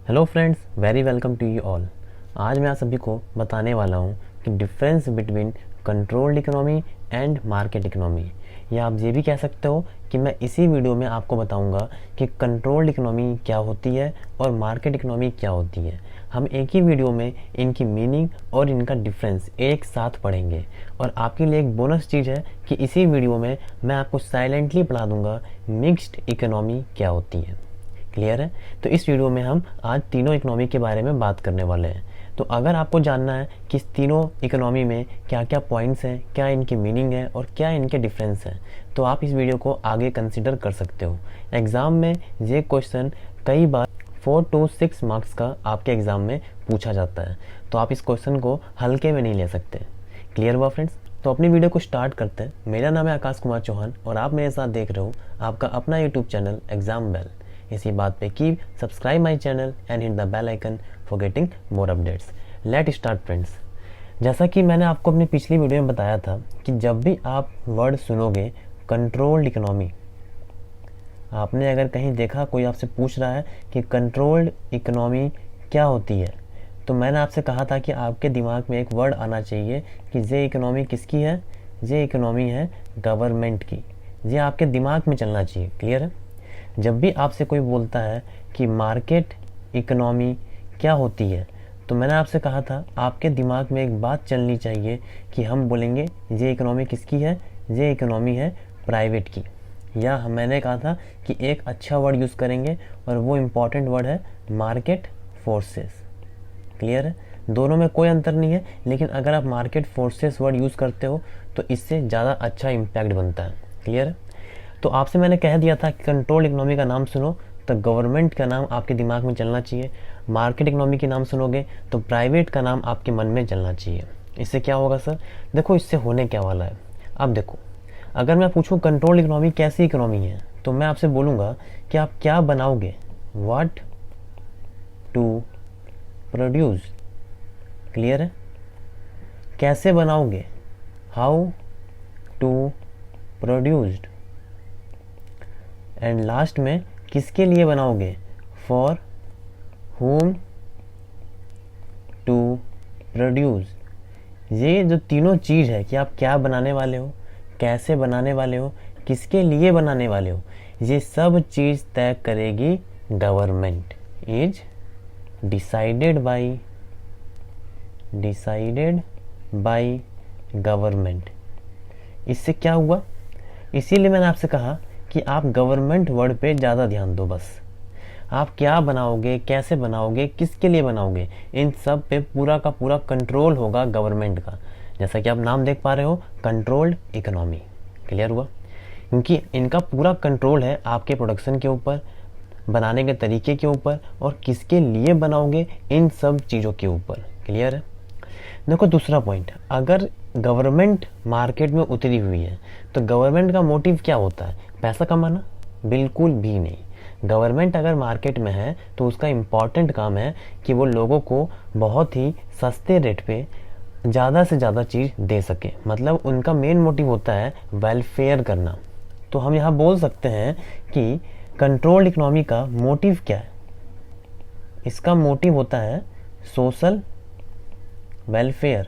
Hello friends, very welcome to you all. आज मैं आप सभी को बताने वाला हूँ कि difference between controlled economy and market economy, या आप ये भी कह सकते हो कि मैं इसी वीडियो में आपको बताऊंगा कि कंट्रोल्ड इकोनॉमी क्या होती है और मार्केट इकोनॉमी क्या होती है। हम एक ही वीडियो में इनकी मीनिंग और इनका डिफरेंस एक साथ पढ़ेंगे। और आपके लिए एक बोनस चीज़ है कि इसी वीडियो में मैं आपको साइलेंटली पढ़ा दूंगा मिक्स्ड इकोनॉमी क्या होती है। क्लियर है? तो इस वीडियो में हम आज तीनों इकोनॉमी के बारे में बात करने वाले हैं। तो अगर आपको जानना है कि इस तीनों इकोनॉमी में क्या क्या पॉइंट्स हैं, क्या इनकी मीनिंग है और क्या इनके डिफरेंस हैं, तो आप इस वीडियो को आगे कंसिडर कर सकते हो। एग्ज़ाम में ये क्वेश्चन कई बार 4 to 6 मार्क्स का आपके एग्ज़ाम में पूछा जाता है, तो आप इस क्वेश्चन को हल्के में नहीं ले सकते। क्लियर हुआ फ्रेंड्स? तो अपनी वीडियो को स्टार्ट करते हैं। मेरा नाम है आकाश कुमार चौहान और आप मेरे साथ देख रहे हो आपका अपना यूट्यूब चैनल एग्ज़ाम बेल। इसी बात पे keep subscribe my channel and hit the bell icon for getting more updates. Let start friends. जैसा कि मैंने आपको अपनी पिछली वीडियो में बताया था कि जब भी आप वर्ड सुनोगे कंट्रोल्ड इकोनॉमी, आपने अगर कहीं देखा कोई आपसे पूछ रहा है कि कंट्रोल्ड इकोनॉमी क्या होती है, तो मैंने आपसे कहा था कि आपके दिमाग में एक वर्ड आना चाहिए कि ये इकोनॉमी किसकी है। ये इकोनॉमी है गवर्नमेंट की। ये आपके दिमाग में चलना चाहिए। क्लियर है? जब भी आपसे कोई बोलता है कि मार्केट इकोनॉमी क्या होती है, तो मैंने आपसे कहा था आपके दिमाग में एक बात चलनी चाहिए कि हम बोलेंगे ये इकोनॉमी किसकी है, ये इकोनॉमी है प्राइवेट की। या मैंने कहा था कि एक अच्छा वर्ड यूज़ करेंगे और वो इम्पॉर्टेंट वर्ड है मार्केट फोर्सेस। क्लियर है? दोनों में कोई अंतर नहीं है, लेकिन अगर आप मार्केट फोर्सेस वर्ड यूज़ करते हो तो इससे ज़्यादा अच्छा इम्पैक्ट बनता है। क्लियर है? तो आपसे मैंने कह दिया था कि कंट्रोल इकोनॉमी का नाम सुनो तो गवर्नमेंट का नाम आपके दिमाग में चलना चाहिए, मार्केट इकोनॉमी के नाम सुनोगे तो प्राइवेट का नाम आपके मन में चलना चाहिए। इससे क्या होगा सर? देखो, इससे होने क्या वाला है। अब देखो, अगर मैं पूछूं कंट्रोल इकोनॉमी कैसी इकोनॉमी है, तो मैं आपसे बोलूँगा कि आप क्या बनाओगे, व्हाट टू प्रोड्यूस। क्लियर है? कैसे बनाओगे, how to produced. And last में किसके लिए बनाओगे, फॉर होम टू प्रोड्यूस। ये जो तीनों चीज़ है कि आप क्या बनाने वाले हो, कैसे बनाने वाले हो, किसके लिए बनाने वाले हो, ये सब चीज़ तय करेगी government. Is decided by government. इससे क्या हुआ? इसीलिए मैंने आपसे कहा कि आप गवर्नमेंट वर्ड पे ज़्यादा ध्यान दो। बस आप क्या बनाओगे, कैसे बनाओगे, किसके लिए बनाओगे, इन सब पे पूरा का पूरा कंट्रोल होगा गवर्नमेंट का। जैसा कि आप नाम देख पा रहे हो, कंट्रोल्ड इकोनॉमी। क्लियर हुआ? क्योंकि इनका पूरा कंट्रोल है आपके प्रोडक्शन के ऊपर, बनाने के तरीके के ऊपर और किसके लिए बनाओगे, इन सब चीज़ों के ऊपर। क्लियर है? देखो, दूसरा पॉइंट, अगर गवर्नमेंट मार्केट में उतरी हुई है तो गवर्नमेंट का मोटिव क्या होता है, पैसा कमाना? बिल्कुल भी नहीं। गवर्नमेंट अगर मार्केट में है तो उसका इम्पॉर्टेंट काम है कि वो लोगों को बहुत ही सस्ते रेट पे ज़्यादा से ज़्यादा चीज़ दे सके। मतलब उनका मेन मोटिव होता है वेलफेयर करना। तो हम यहाँ बोल सकते हैं कि कंट्रोल्ड इकोनॉमी का मोटिव क्या है? इसका मोटिव होता है सोशल वेलफेयर।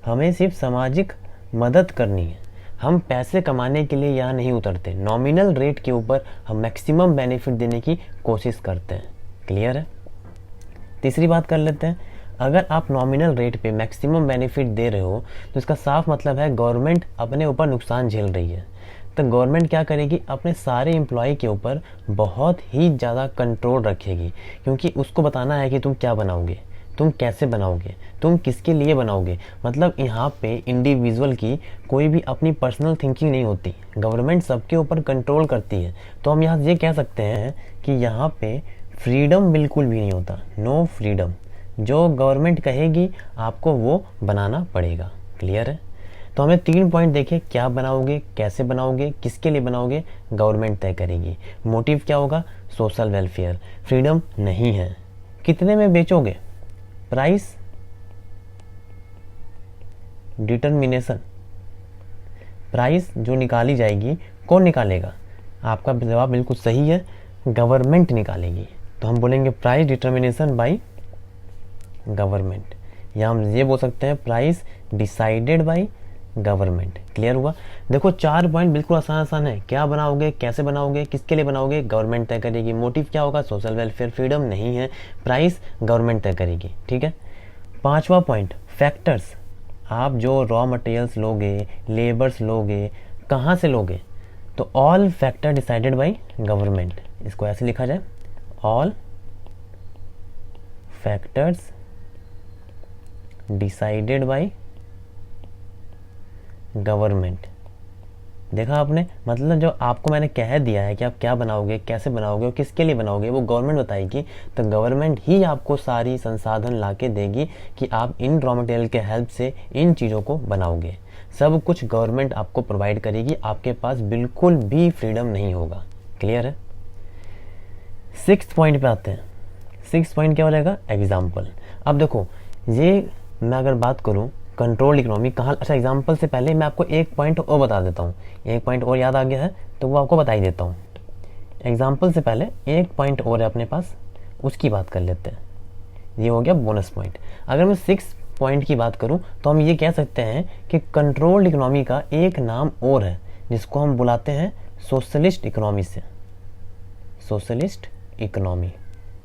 हमें सिर्फ सामाजिक मदद करनी है। हम पैसे कमाने के लिए यहाँ नहीं उतरते। नॉमिनल रेट के ऊपर हम मैक्सिमम बेनिफिट देने की कोशिश करते हैं। क्लियर है? तीसरी बात कर लेते हैं। अगर आप नॉमिनल रेट पे मैक्सिमम बेनिफिट दे रहे हो तो इसका साफ मतलब है गवर्नमेंट अपने ऊपर नुकसान झेल रही है। तो गवर्नमेंट क्या करेगी, अपने सारे एम्प्लॉय के ऊपर बहुत ही ज़्यादा कंट्रोल रखेगी, क्योंकि उसको बताना है कि तुम क्या बनाओगे, तुम कैसे बनाओगे, तुम किसके लिए बनाओगे। मतलब यहाँ पे इंडिविजुअल की कोई भी अपनी पर्सनल थिंकिंग नहीं होती, गवर्नमेंट सबके ऊपर कंट्रोल करती है। तो हम यहाँ ये कह सकते हैं कि यहाँ पे फ्रीडम बिल्कुल भी नहीं होता, नो फ्रीडम। जो गवर्नमेंट कहेगी आपको वो बनाना पड़ेगा। क्लियर है? तो हमें 3 पॉइंट देखे, क्या बनाओगे, कैसे बनाओगे, किसके लिए बनाओगे, गवर्नमेंट तय करेगी। मोटिव क्या होगा, सोशल वेलफेयर। फ्रीडम नहीं है। कितने में बेचोगे, प्राइस डिटर्मिनेशन। प्राइस जो निकाली जाएगी, कौन निकालेगा? आपका जवाब बिल्कुल सही है, गवर्नमेंट निकालेगी। तो हम बोलेंगे प्राइस डिटर्मिनेशन बाय गवर्नमेंट, या हम ये बोल सकते हैं price decided by government. Clear हुआ? देखो 4 पॉइंट बिल्कुल आसान आसान है। क्या बनाओगे, कैसे बनाओगे, किसके लिए बनाओगे, गवर्नमेंट तय करेगी। मोटिव क्या होगा, सोशल वेलफेयर, फ्रीडम नहीं है, प्राइस गवर्नमेंट तय करेगी। ठीक है। 5वां पॉइंट फैक्टर्स, आप जो रॉ मटेरियल्स लोगे, लेबर्स लोगे, कहाँ से लोगे, तो all factor decided by government. इसको ऐसे लिखा जाए, all factors decided by government. देखा आपने, मतलब जो आपको मैंने कह दिया है कि आप क्या बनाओगे, कैसे बनाओगे और किसके लिए बनाओगे, वो गवर्नमेंट बताएगी। तो गवर्नमेंट ही आपको सारी संसाधन ला के देगी कि आप इन रॉ मटेरियल के हेल्प से इन चीज़ों को बनाओगे। सब कुछ गवर्नमेंट आपको प्रोवाइड करेगी, आपके पास बिल्कुल भी फ्रीडम नहीं होगा। क्लियर है? 6th पॉइंट पे आते हैं। 6th पॉइंट क्या हो जाएगा, एग्जाम्पल। अब देखो, ये मैं अगर बात करूं कंट्रोल इकोनॉमी कहाँ, अच्छा एग्जाम्पल से पहले मैं आपको एक पॉइंट और बता देता हूँ। एक पॉइंट और याद आ गया है तो वो आपको बता ही देता हूँ। एग्जाम्पल से पहले एक पॉइंट और है अपने पास, उसकी बात कर लेते हैं। ये हो गया बोनस पॉइंट। अगर मैं 6th पॉइंट की बात करूँ तो हम ये कह सकते हैं कि कंट्रोल्ड इकोनॉमी का एक नाम और है जिसको हम बुलाते हैं सोशलिस्ट इकोनॉमी से, सोशलिस्ट इकोनॉमी।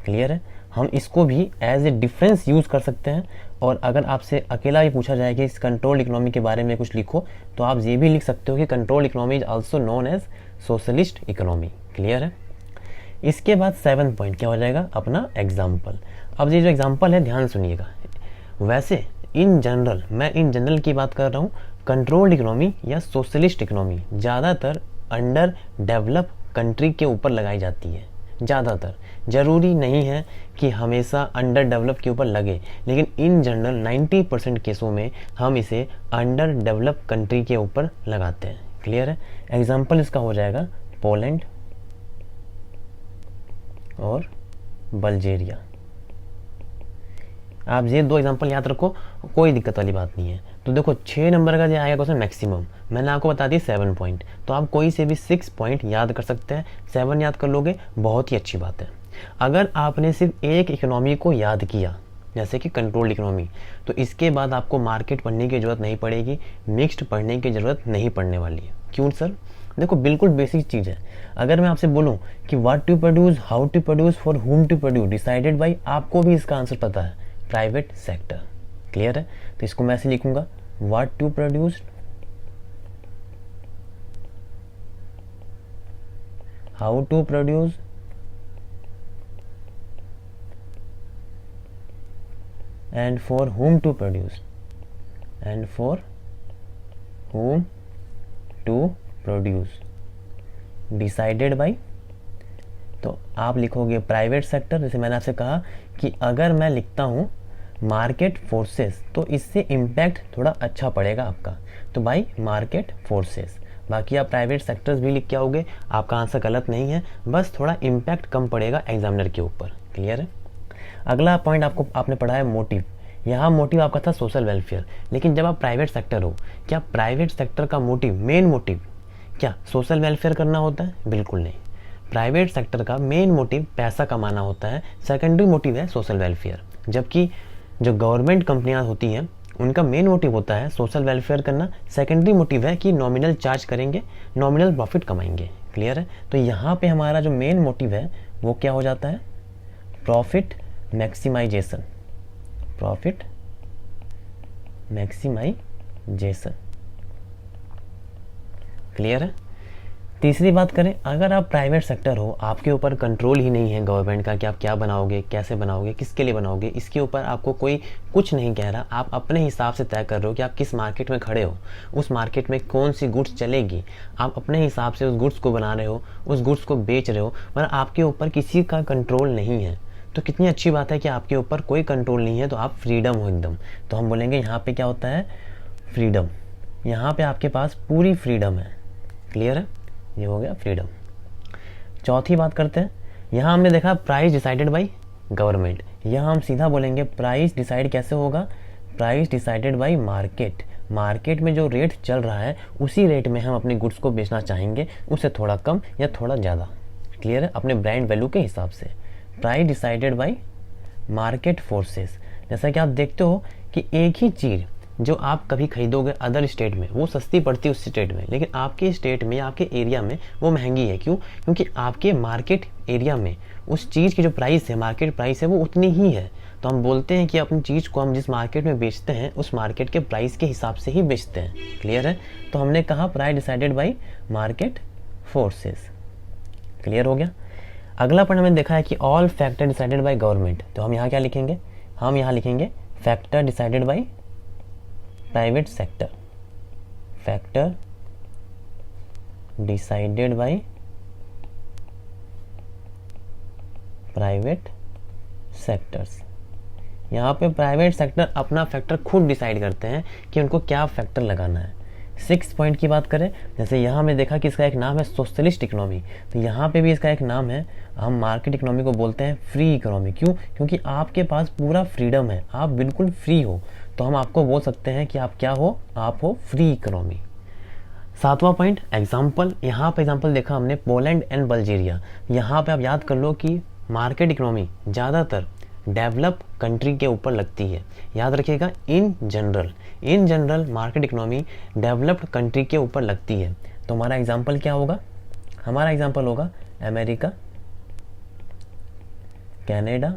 क्लियर है? हम इसको भी एज ए डिफरेंस यूज़ कर सकते हैं। और अगर आपसे अकेला ही पूछा जाए कि इस कंट्रोल इकोनॉमी के बारे में कुछ लिखो, तो आप ये भी लिख सकते हो कि control economy is also known as socialist economy. Clear है? इसके बाद 7th पॉइंट क्या हो जाएगा, अपना एग्जाम्पल। अब ये जो एग्जाम्पल है ध्यान सुनिएगा। वैसे इन जनरल, मैं इन जनरल की बात कर रहा हूँ, कंट्रोल्ड इकोनॉमी या सोशलिस्ट इकोनॉमी ज़्यादातर अंडर डेवलप कंट्री के ऊपर लगाई जाती है। ज़्यादातर, ज़रूरी नहीं है कि हमेशा अंडर डेवलप के ऊपर लगे, लेकिन इन जनरल 90% केसों में हम इसे अंडर डेवलप कंट्री के ऊपर लगाते हैं। क्लियर है? एग्जाम्पल इसका हो जाएगा पोलैंड और बल्गेरिया। आप ये 2 एग्जांपल याद रखो, कोई दिक्कत वाली बात नहीं है। तो देखो 6 नंबर का जो आएगा क्वेश्चन मैक्सिमम, मैंने आपको बता दी 7 पॉइंट, तो आप कोई से भी 6 पॉइंट याद कर सकते हैं। 7 याद कर लोगे बहुत ही अच्छी बात है। अगर आपने सिर्फ एक इकोनॉमी को याद किया, जैसे कि कंट्रोल्ड इकोनॉमी, तो इसके बाद आपको मार्केट पढ़ने की ज़रूरत नहीं पड़ेगी, मिक्स्ड पढ़ने की ज़रूरत नहीं पड़ने वाली है। क्यों सर? देखो बिल्कुल बेसिक चीज़ है। अगर मैं आपसे बोलूँ कि what to produce, how to produce, for whom to produce, decided by, आपको भी इसका आंसर पता है, प्राइवेट सेक्टर। क्लियर है? तो इसको मैं ऐसे लिखूंगा, what to produce, how to produce, and for whom to produce, and for whom to produce, decided by। तो आप लिखोगे प्राइवेट सेक्टर। जैसे मैंने आपसे कहा कि अगर मैं लिखता हूँ मार्केट फोर्सेस, तो इससे इम्पैक्ट थोड़ा अच्छा पड़ेगा आपका, तो बाई मार्केट फोर्सेस। बाकी आप प्राइवेट सेक्टर्स भी लिख के आओगे, आपका आंसर गलत नहीं है, बस थोड़ा इम्पैक्ट कम पड़ेगा एग्जामिनर के ऊपर। क्लियर है? अगला पॉइंट आपने पढ़ा है मोटिव। यहाँ मोटिव आपका था सोशल वेलफेयर, लेकिन जब आप प्राइवेट सेक्टर हो, क्या प्राइवेट सेक्टर का मोटिव, मेन मोटिव क्या सोशल वेलफेयर करना होता है? बिल्कुल नहीं। प्राइवेट सेक्टर का मेन मोटिव पैसा कमाना होता है, सेकेंडरी मोटिव है सोशल वेलफेयर। जबकि जो गवर्नमेंट कंपनियां होती हैं उनका मेन मोटिव होता है सोशल वेलफेयर करना, सेकेंडरी मोटिव है कि नॉमिनल चार्ज करेंगे, नॉमिनल प्रॉफिट कमाएंगे। क्लियर है? तो यहाँ पे हमारा जो मेन मोटिव है वो क्या हो जाता है, profit maximisation, profit maximisation. Clear है? तीसरी बात करें, अगर आप प्राइवेट सेक्टर हो, आपके ऊपर कंट्रोल ही नहीं है गवर्नमेंट का कि आप क्या बनाओगे, कैसे बनाओगे, किसके लिए बनाओगे, इसके ऊपर आपको कोई कुछ नहीं कह रहा, आप अपने हिसाब से तय कर रहे हो कि आप किस मार्केट में खड़े हो, उस मार्केट में कौन सी गुड्स चलेगी, आप अपने हिसाब से उस गुड्स को बना रहे हो, उस गुड्स को बेच रहे हो, मतलब आपके ऊपर किसी का कंट्रोल नहीं है। तो कितनी अच्छी बात है कि आपके ऊपर कोई कंट्रोल नहीं है, तो आप फ्रीडम हो एकदम। तो हम बोलेंगे यहाँ पे क्या होता है, फ्रीडम। यहाँ पे आपके पास पूरी फ्रीडम है। क्लियर है? ये हो गया फ्रीडम। चौथी बात करते हैं, यहाँ हमने देखा प्राइस डिसाइडेड बाय गवर्नमेंट, यहाँ हम सीधा बोलेंगे प्राइस डिसाइड कैसे होगा, price decided by market. Market में जो रेट चल रहा है उसी रेट में हम अपनी गुड्स को बेचना चाहेंगे, उससे थोड़ा कम या थोड़ा ज़्यादा। क्लियर है? अपने ब्रांड वैल्यू के हिसाब से। Price decided by market forces. जैसा कि आप देखते हो कि एक ही चीज़ जो आप कभी खरीदोगे अदर स्टेट में वो सस्ती पड़ती है उस स्टेट में, लेकिन आपके स्टेट में या आपके एरिया में वो महंगी है। क्यों? क्योंकि आपके मार्केट एरिया में उस चीज़ की जो प्राइस है, मार्केट प्राइस है, वो उतनी ही है। तो हम बोलते हैं कि अपनी चीज़ को हम जिस मार्केट में बेचते हैं उस मार्केट के प्राइस के हिसाब से ही बेचते हैं। क्लियर है? तो हमने कहा price decided by market forces. Clear हो गया? अगला पॉइंट हमने देखा है कि all factor decided by government. तो हम यहाँ क्या लिखेंगे? हम यहाँ लिखेंगे factor decided by private sector. Factor decided by private sectors. यहाँ पे प्राइवेट सेक्टर अपना फैक्टर खुद डिसाइड करते हैं कि उनको क्या फैक्टर लगाना है। 6 पॉइंट की बात करें, जैसे यहाँ में देखा कि इसका एक नाम है सोशलिस्ट इकोनॉमी, तो यहाँ पे भी इसका एक नाम है, हम मार्केट इकोनॉमी को बोलते हैं फ्री इकोनॉमी। क्यों? क्योंकि आपके पास पूरा फ्रीडम है, आप बिल्कुल फ्री हो, तो हम आपको बोल सकते हैं कि आप क्या हो? आप हो फ्री इकोनॉमी। 7वां पॉइंट एग्जाम्पल। यहाँ पे एग्जाम्पल देखा हमने पोलैंड एंड बल्गेरिया। यहाँ पे आप याद कर लो कि मार्केट इकोनॉमी ज़्यादातर डेवलप कंट्री के ऊपर लगती है। याद रखिएगा, in general market economy developed country के ऊपर लगती है। तो हमारा एग्जाम्पल क्या होगा? हमारा एग्जाम्पल होगा अमेरिका, कनाडा,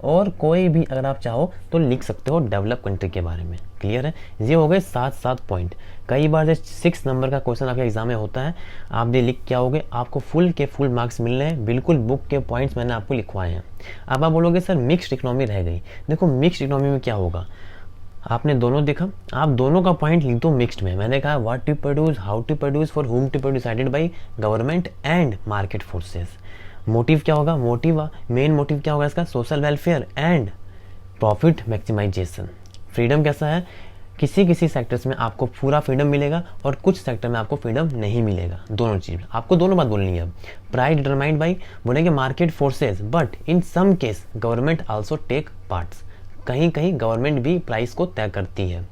और कोई भी अगर आप चाहो तो लिख सकते हो डेवलप कंट्री के बारे में। क्लियर है? ये हो गए 7 पॉइंट। कई बार जैसे 6 नंबर का क्वेश्चन आपके एग्जाम में होता है, आप ये लिख के आओगे, आपको फुल के फुल मार्क्स मिल रहे हैं, बिल्कुल बुक के पॉइंट्स मैंने आपको लिखवाए हैं। अब आप बोलोगे सर मिक्स्ड इकोनॉमी रह गई। देखो मिक्स्ड इकोनॉमी में क्या होगा, आपने दोनों देखा, आप दोनों का पॉइंट लिख दो मिक्स्ड में। मैंने कहा what to produce, how to produce, for whom to produce, decided by government and market forces. Motive क्या होगा? मेन मोटिव क्या होगा इसका? Social welfare and profit maximisation. Freedom कैसा है? किसी सेक्टर्स में आपको पूरा फ्रीडम मिलेगा और कुछ सेक्टर में आपको फ्रीडम नहीं मिलेगा। दोनों चीज आपको दोनों बात बोलनी है। अब प्राइस डिटरमाइंड बाय बोलेंगे market forces, but in some case government also take parts. कहीं कहीं गवर्नमेंट भी प्राइस को तय करती है।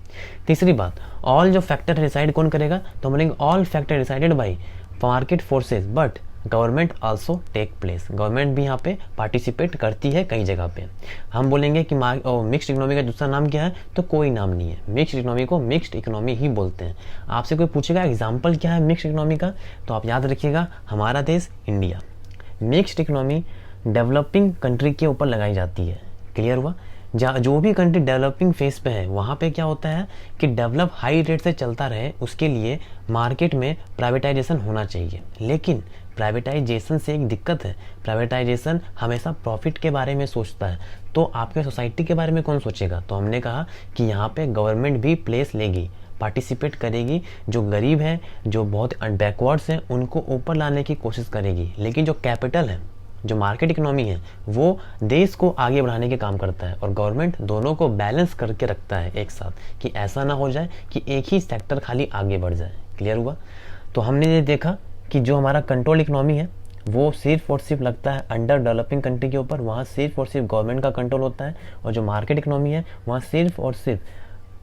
तीसरी बात, ऑल जो फैक्टर डिसाइड कौन करेगा? तो हम बोलेंगे all factor decided by market forces, but government also take place. Government भी यहाँ पे पार्टिसिपेट करती है कई जगह पे। हम बोलेंगे कि मिक्स्ड इकोनॉमी का दूसरा नाम क्या है? तो कोई नाम नहीं है, मिक्स्ड इकोनॉमी को मिक्स्ड इकोनॉमी ही बोलते हैं। आपसे कोई पूछेगा एग्जाम्पल क्या है मिक्स्ड इकोनॉमी का, तो आप याद रखिएगा हमारा देश India. Mixed economy developing country के ऊपर लगाई जाती है। क्लियर हुआ? जो भी कंट्री डेवलपिंग फेज पे है वहाँ पे क्या होता है कि डेवलप हाई रेट से चलता रहे, उसके लिए मार्केट में प्राइवेटाइजेशन होना चाहिए। लेकिन प्राइवेटाइजेशन से एक दिक्कत है, प्राइवेटाइजेशन हमेशा प्रॉफिट के बारे में सोचता है, तो आपके सोसाइटी के बारे में कौन सोचेगा? तो हमने कहा कि यहाँ पे गवर्नमेंट भी प्लेस लेगी, पार्टिसिपेट करेगी, जो गरीब हैं, जो बहुत बैकवर्ड्स हैं, उनको ऊपर लाने की कोशिश करेगी। लेकिन जो कैपिटल है, जो मार्केट इकोनॉमी है, वो देश को आगे बढ़ाने के काम करता है, और गवर्नमेंट दोनों को बैलेंस करके रखता है एक साथ, कि ऐसा ना हो जाए कि एक ही सेक्टर खाली आगे बढ़ जाए। क्लियर हुआ? तो हमने ये देखा कि जो हमारा कंट्रोल इकोनॉमी है वो सिर्फ और सिर्फ लगता है अंडर डेवलपिंग कंट्री के ऊपर, वहाँ सिर्फ और सिर्फ गवर्नमेंट का कंट्रोल होता है। और जो मार्केट इकोनॉमी है वहाँ सिर्फ और सिर्फ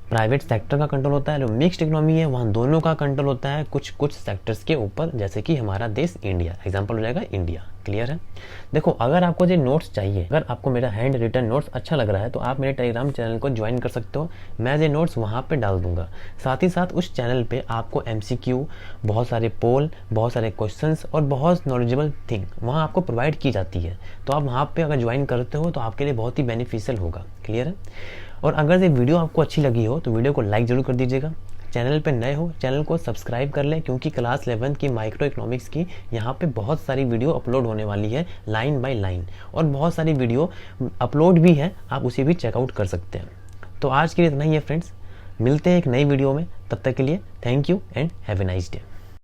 प्राइवेट सेक्टर का कंट्रोल होता है। जो मिक्स्ड इकोनॉमी है वहाँ दोनों का कंट्रोल होता है कुछ कुछ सेक्टर्स के ऊपर, जैसे कि हमारा देश इंडिया। एग्जांपल हो जाएगा इंडिया। क्लियर है? देखो, अगर आपको जो नोट्स चाहिए, अगर आपको मेरा हैंड रिटन नोट्स अच्छा लग रहा है तो आप मेरे टेलीग्राम चैनल को ज्वाइन कर सकते हो। मैं ये नोट्स वहाँ पे डाल दूंगा। साथ ही साथ उस चैनल पे आपको MCQ, बहुत सारे पोल, बहुत सारे क्वेश्चंस और बहुत नॉलेजेबल थिंग वहाँ आपको प्रोवाइड की जाती है। तो आप वहाँ पे अगर ज्वाइन करते हो तो आपके लिए बहुत ही बेनिफिशियल होगा। क्लियर है? और अगर ये वीडियो आपको अच्छी लगी हो तो वीडियो को लाइक जरूर कर दीजिएगा। चैनल पे नए हो, चैनल को सब्सक्राइब कर लें, क्योंकि क्लास 11 की माइक्रो इकोनॉमिक्स की यहाँ पे बहुत सारी वीडियो अपलोड होने वाली है लाइन बाय लाइन, और बहुत सारी वीडियो अपलोड भी है, आप उसे भी चेकआउट कर सकते हैं। तो आज के लिए इतना ही है फ्रेंड्स, मिलते हैं एक नई वीडियो में। तब तक के लिए thank you and have a nice day.